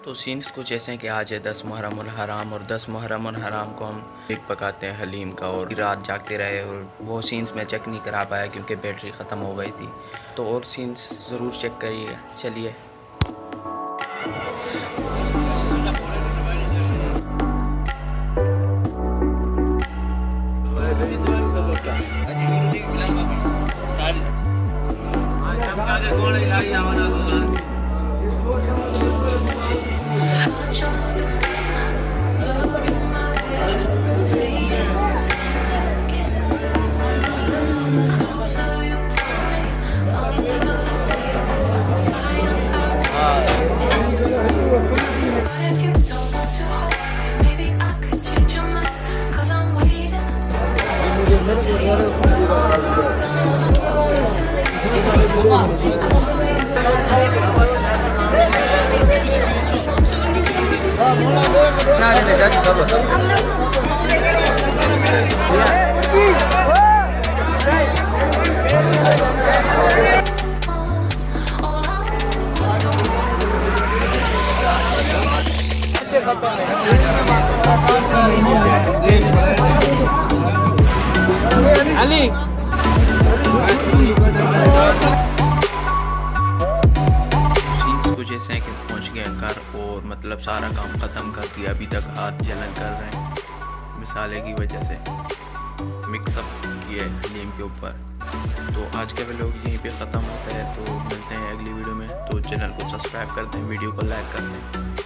तो सीन्स कुछ ऐसे हैं कि आज है 10 मुहर्रम उल हराम और 10 मुहर्रम उल हराम को हम एक पकाते हैं हलीम का और रात जागते रहे और वो सीन्स मैं चेक नहीं करा पाया क्योंकि बैटरी ख़त्म हो गई थी। तो और सीन्स ज़रूर चेक करिएगा। चलिए। Ali कुछ ऐसे हैं कि पहुंच गए घर और मतलब सारा काम ख़त्म कर दिया, अभी तक हाथ जलन कर रहे हैं मिसाले की वजह से मिक्सअप किए हलीम के ऊपर। तो आज का व्लॉग यहीं पे ख़त्म होता है। तो मिलते हैं अगली वीडियो में। तो चैनल को सब्सक्राइब कर दें, वीडियो को लाइक कर दें।